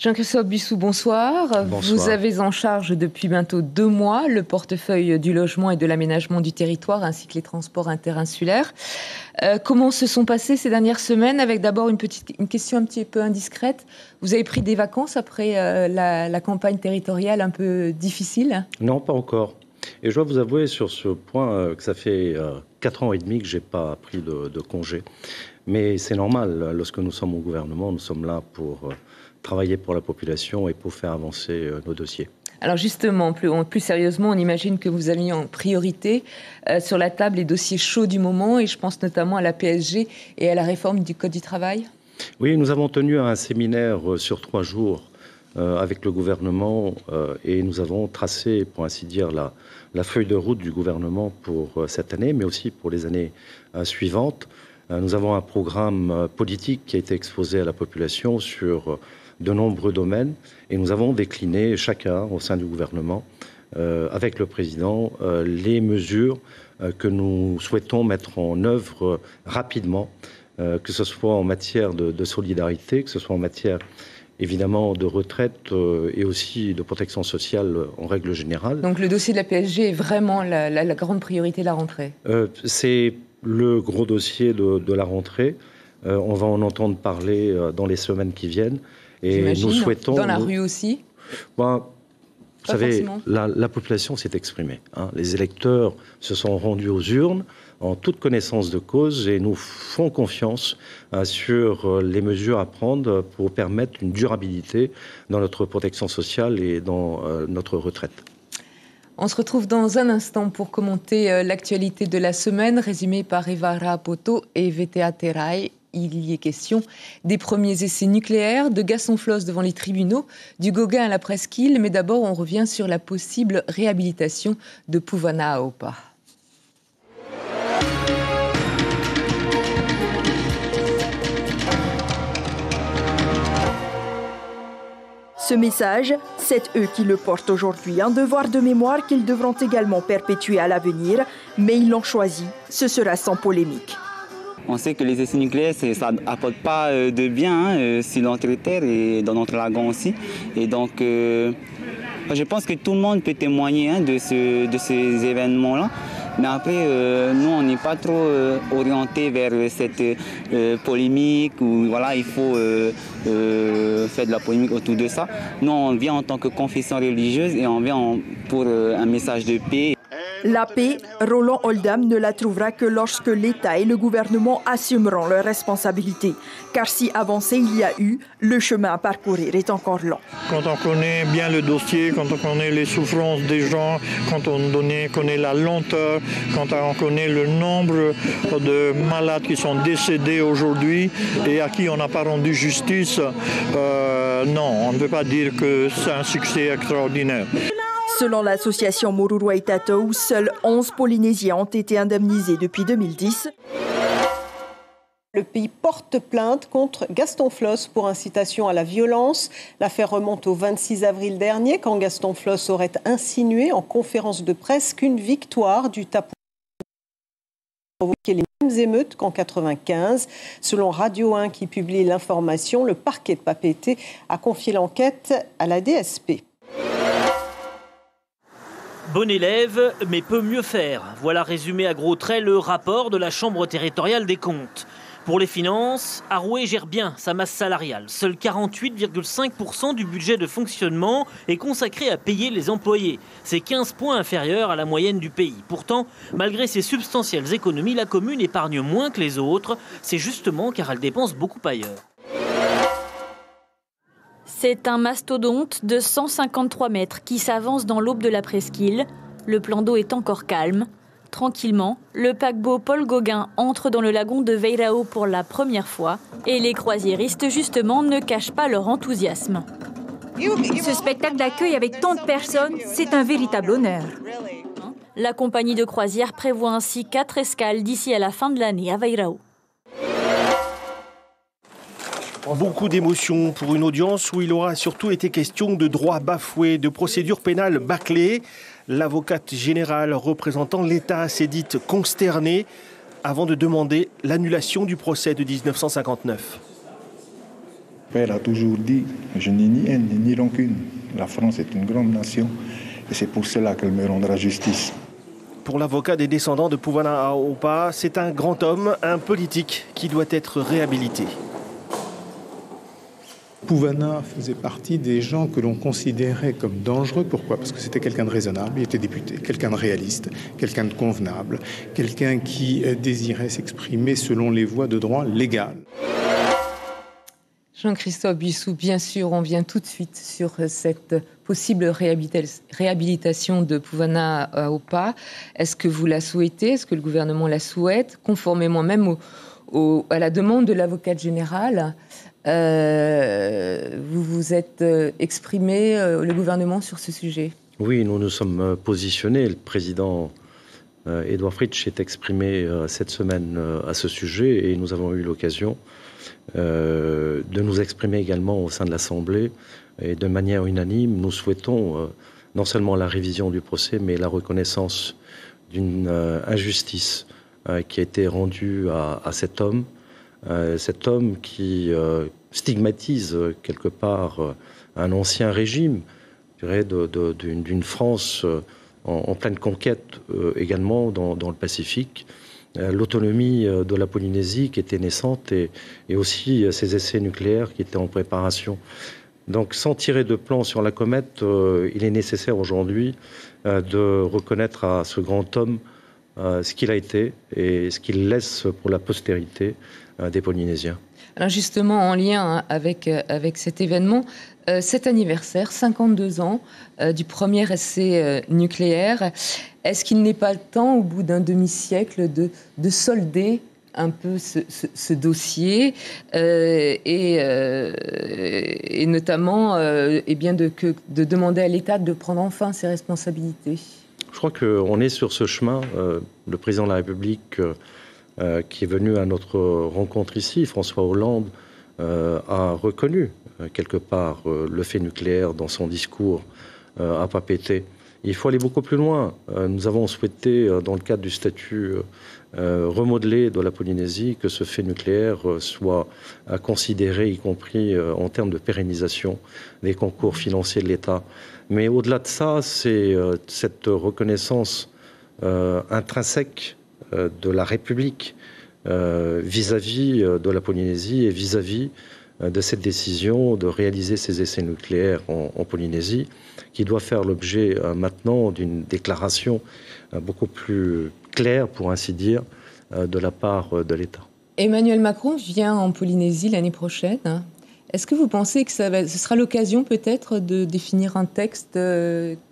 Jean-Christophe Bissou, bonsoir. Bonsoir. Vous avez en charge depuis bientôt 2 mois le portefeuille du logement et de l'aménagement du territoire ainsi que les transports interinsulaires. Comment se sont passées ces dernières semaines? Avec d'abord une question un petit peu indiscrète. Vous avez pris des vacances après la campagne territoriale un peu difficile? Non, pas encore. Et je dois vous avouer sur ce point que ça fait 4 ans et demi que je n'ai pas pris de congé. Mais c'est normal, lorsque nous sommes au gouvernement, nous sommes là pour travailler pour la population et pour faire avancer nos dossiers. Alors justement, plus sérieusement, on imagine que vous avez mis en priorité sur la table les dossiers chauds du moment, et je pense notamment à la PSG et à la réforme du Code du travail. Oui, nous avons tenu un séminaire sur 3 jours avec le gouvernement et nous avons tracé, pour ainsi dire, la feuille de route du gouvernement pour cette année, mais aussi pour les années suivantes. Nous avons un programme politique qui a été exposé à la population sur de nombreux domaines et nous avons décliné chacun au sein du gouvernement, avec le président, les mesures que nous souhaitons mettre en œuvre rapidement, que ce soit en matière de solidarité, que ce soit en matière évidemment de retraite et aussi de protection sociale en règle générale. Donc le dossier de la PSG est vraiment la grande priorité de la rentrée. C'est le gros dossier de la rentrée. On va en entendre parler dans les semaines qui viennent. Et nous souhaitons... Dans la rue aussi? Vous savez, la population s'est exprimée. Les électeurs se sont rendus aux urnes en toute connaissance de cause et nous font confiance sur les mesures à prendre pour permettre une durabilité dans notre protection sociale et dans notre retraite. On se retrouve dans un instant pour commenter l'actualité de la semaine, résumée par Eva Rapoto et VTA Terai. Il y est question des premiers essais nucléaires, de Gaston Flosse devant les tribunaux, du Gauguin à la presqu'île. Mais d'abord, on revient sur la possible réhabilitation de Pouvana Aopa. Ce message, c'est eux qui le portent aujourd'hui. Un devoir de mémoire qu'ils devront également perpétuer à l'avenir, mais ils l'ont choisi. Ce sera sans polémique. On sait que les essais nucléaires, ça n'apporte pas de bien sur notre terre et dans notre lagon aussi. Et donc, je pense que tout le monde peut témoigner de ces événements-là. Mais après, nous, on n'est pas trop orienté vers cette polémique où voilà, il faut faire de la polémique autour de ça. Nous, on vient en tant que confession religieuse et on vient pour un message de paix. La paix, Roland Oldham ne la trouvera que lorsque l'État et le gouvernement assumeront leurs responsabilités. Car si avancé il y a eu, le chemin à parcourir est encore long. Quand on connaît bien le dossier, quand on connaît les souffrances des gens, quand on connaît la lenteur, quand on connaît le nombre de malades qui sont décédés aujourd'hui et à qui on n'a pas rendu justice, non, on ne peut pas dire que c'est un succès extraordinaire. Selon l'association Mururua Itatou, seuls 11 Polynésiens ont été indemnisés depuis 2010. Le pays porte plainte contre Gaston Flosse pour incitation à la violence. L'affaire remonte au 26 avril dernier, quand Gaston Flosse aurait insinué en conférence de presse qu'une victoire du Tapu provoquait les mêmes émeutes qu'en 1995. Selon Radio 1 qui publie l'information, le parquet de Papeete a confié l'enquête à la DSP. Bon élève, mais peut mieux faire. Voilà résumé à gros traits le rapport de la Chambre territoriale des comptes. Pour les finances, Arouet gère bien sa masse salariale. Seul 48,5% du budget de fonctionnement est consacré à payer les employés. C'est 15 points inférieur à la moyenne du pays. Pourtant, malgré ces substantielles économies, la commune épargne moins que les autres. C'est justement car elle dépense beaucoup ailleurs. C'est un mastodonte de 153 mètres qui s'avance dans l'aube de la presqu'île. Le plan d'eau est encore calme. Tranquillement, le paquebot Paul Gauguin entre dans le lagon de Veirao pour la première fois. Et les croisiéristes, justement, ne cachent pas leur enthousiasme. Ce spectacle d'accueil avec tant de personnes, c'est un véritable honneur. La compagnie de croisière prévoit ainsi 4 escales d'ici à la fin de l'année à Veirao. Beaucoup d'émotions pour une audience où il aura surtout été question de droits bafoués, de procédures pénales bâclées. L'avocate générale représentant l'État s'est dite consternée avant de demander l'annulation du procès de 1959. père a toujours dit, je n'ai ni haine ni rancune. La France est une grande nation et c'est pour cela qu'elle me rendra justice. Pour l'avocat des descendants de Puvana Aopa, c'est un grand homme, un politique qui doit être réhabilité. Puvana faisait partie des gens que l'on considérait comme dangereux. Pourquoi ? Parce que c'était quelqu'un de raisonnable, il était député, quelqu'un de réaliste, quelqu'un de convenable, quelqu'un qui désirait s'exprimer selon les voies de droit légales. Jean-Christophe Buissou, bien sûr, on vient tout de suite sur cette possible réhabilitation de Puvana Aopa. Est-ce que vous la souhaitez ? Est-ce que le gouvernement la souhaite ? Conformément même à la demande de l'avocate générale, vous vous êtes exprimé, le gouvernement, sur ce sujet ? Oui, nous nous sommes positionnés. Le président Édouard Fritsch s'est exprimé cette semaine à ce sujet et nous avons eu l'occasion de nous exprimer également au sein de l'Assemblée. Et de manière unanime, nous souhaitons non seulement la révision du procès, mais la reconnaissance d'une injustice qui a été rendue à cet homme qui stigmatise quelque part un ancien régime, je dirais, d'une France en pleine conquête également dans le Pacifique. L'autonomie de la Polynésie qui était naissante et aussi ces essais nucléaires qui étaient en préparation. Donc sans tirer de plan sur la comète, il est nécessaire aujourd'hui de reconnaître à ce grand homme ce qu'il a été et ce qu'il laisse pour la postérité des Polynésiens. Alors justement, en lien avec cet événement, cet anniversaire, 52 ans du premier essai nucléaire, est-ce qu'il n'est pas le temps, au bout d'un demi-siècle, de solder un peu ce dossier et notamment de demander à l'État de prendre enfin ses responsabilités ? Je crois qu'on est sur ce chemin. Le président de la République qui est venu à notre rencontre ici, François Hollande, a reconnu quelque part le fait nucléaire dans son discours à Papeete. Il faut aller beaucoup plus loin. Nous avons souhaité, dans le cadre du statut remodelé de la Polynésie, que ce fait nucléaire soit considéré, y compris en termes de pérennisation des concours financiers de l'État. Mais au-delà de ça, c'est cette reconnaissance intrinsèque de la République vis-à-vis de la Polynésie et vis-à-vis de cette décision de réaliser ces essais nucléaires en Polynésie, qui doit faire l'objet maintenant d'une déclaration beaucoup plus claire, pour ainsi dire, de la part de l'État. Emmanuel Macron vient en Polynésie l'année prochaine. Est-ce que vous pensez que ce sera l'occasion peut-être de définir un texte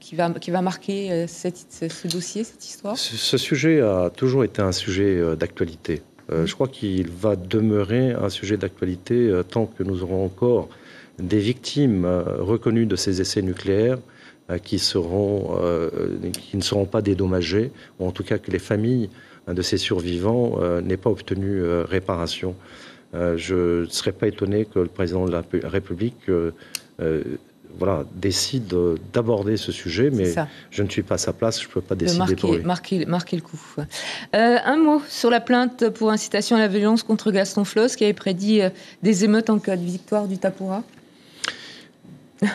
qui va marquer ce dossier, cette histoire ? Ce sujet a toujours été un sujet d'actualité. Je crois qu'il va demeurer un sujet d'actualité tant que nous aurons encore des victimes reconnues de ces essais nucléaires qui ne seront pas dédommagées, ou en tout cas que les familles de ces survivants n'aient pas obtenu réparation. Je ne serais pas étonné que le président de la République décide d'aborder ce sujet, mais je ne suis pas à sa place, je ne peux pas décider pour lui. Marquer le coup. Un mot sur la plainte pour incitation à la violence contre Gaston Flosse, qui avait prédit des émeutes en cas de victoire du Tapura.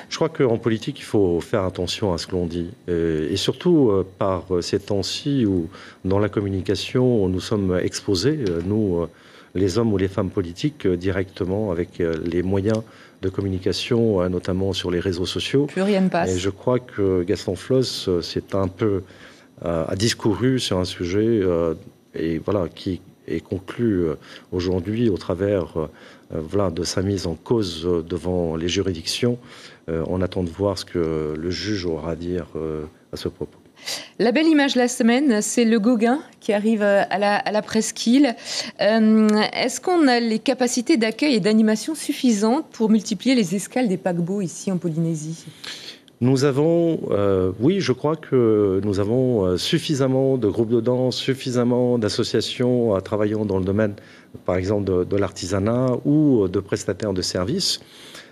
Je crois qu'en politique, il faut faire attention à ce que l'on dit. Et surtout par ces temps-ci où, dans la communication, nous sommes exposés, nous, les hommes ou les femmes politiques, directement avec les moyens de communication, notamment sur les réseaux sociaux. Plus rien ne passe. Et je crois que Gaston Flosse a discouru sur un sujet qui est conclu aujourd'hui au travers de sa mise en cause devant les juridictions. On attend de voir ce que le juge aura à dire à ce propos. La belle image de la semaine, c'est le Gauguin qui arrive à la presqu'île. Est-ce qu'on a les capacités d'accueil et d'animation suffisantes pour multiplier les escales des paquebots ici en Polynésie ? Nous avons, je crois que nous avons suffisamment de groupes de danse, suffisamment d'associations travaillant dans le domaine, par exemple, de l'artisanat ou de prestataires de services.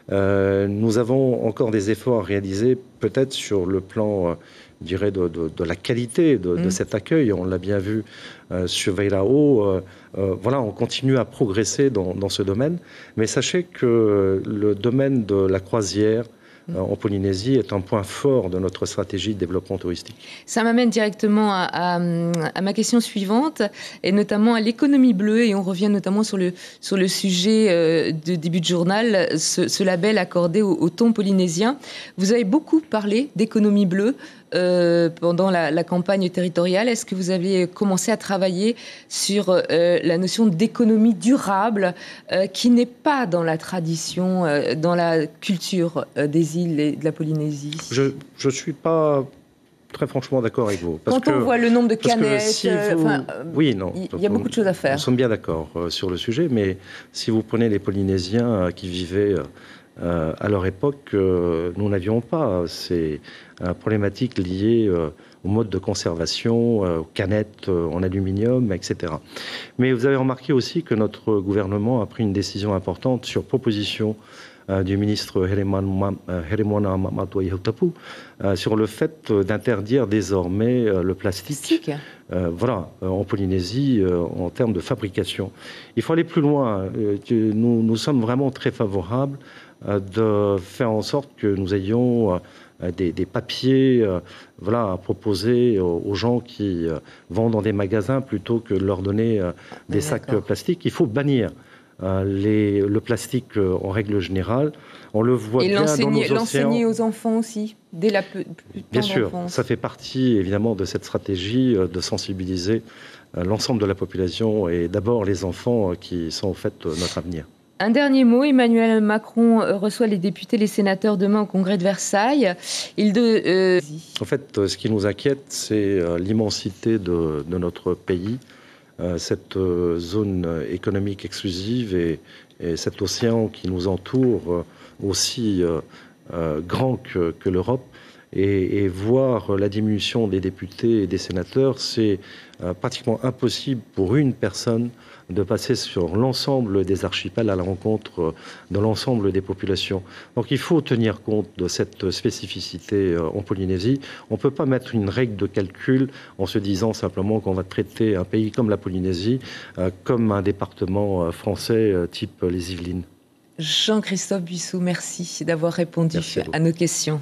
Nous avons encore des efforts à réaliser, peut-être sur le plan je dirais, de la qualité de cet accueil. On l'a bien vu sur Veirao. Voilà, on continue à progresser dans ce domaine. Mais sachez que le domaine de la croisière en Polynésie est un point fort de notre stratégie de développement touristique. Ça m'amène directement à ma question suivante, et notamment à l'économie bleue, et on revient notamment sur le sujet de début de journal, ce label accordé au thon polynésien. Vous avez beaucoup parlé d'économie bleue pendant la campagne territoriale. Est-ce que vous avez commencé à travailler sur la notion d'économie durable qui n'est pas dans la tradition, dans la culture des îles et de la Polynésie? Je ne suis pas très franchement d'accord avec vous. Quand on voit le nombre de canettes, oui, non. Il y a beaucoup de choses à faire. Nous sommes bien d'accord sur le sujet, mais si vous prenez les Polynésiens qui vivaient à leur époque, nous n'avions pas ces problématiques liées au mode de conservation, aux canettes en aluminium, etc. Mais vous avez remarqué aussi que notre gouvernement a pris une décision importante sur proposition du ministre Heremona Matua Ihutapu sur le fait d'interdire désormais le plastique. Voilà, en Polynésie, en termes de fabrication. Il faut aller plus loin. Nous sommes vraiment très favorables de faire en sorte que nous ayons des papiers voilà, à proposer aux gens qui vont dans des magasins plutôt que de leur donner des sacs plastiques. Il faut bannir le plastique en règle générale. On le voit bien dans nos océans. L'enseigner aux enfants aussi, dès la plus Bien sûr, ça fait partie évidemment de cette stratégie de sensibiliser l'ensemble de la population et d'abord les enfants qui sont au fait notre avenir. Un dernier mot, Emmanuel Macron reçoit les députés, les sénateurs demain au congrès de Versailles. En fait, ce qui nous inquiète, c'est l'immensité de notre pays, cette zone économique exclusive et cet océan qui nous entoure aussi grand que l'Europe. Et voir la diminution des députés et des sénateurs, c'est pratiquement impossible pour une personne de passer sur l'ensemble des archipels à la rencontre de l'ensemble des populations. Donc il faut tenir compte de cette spécificité en Polynésie. On ne peut pas mettre une règle de calcul en se disant simplement qu'on va traiter un pays comme la Polynésie comme un département français type les Yvelines. Jean-Christophe Buissou, merci d'avoir répondu à nos questions.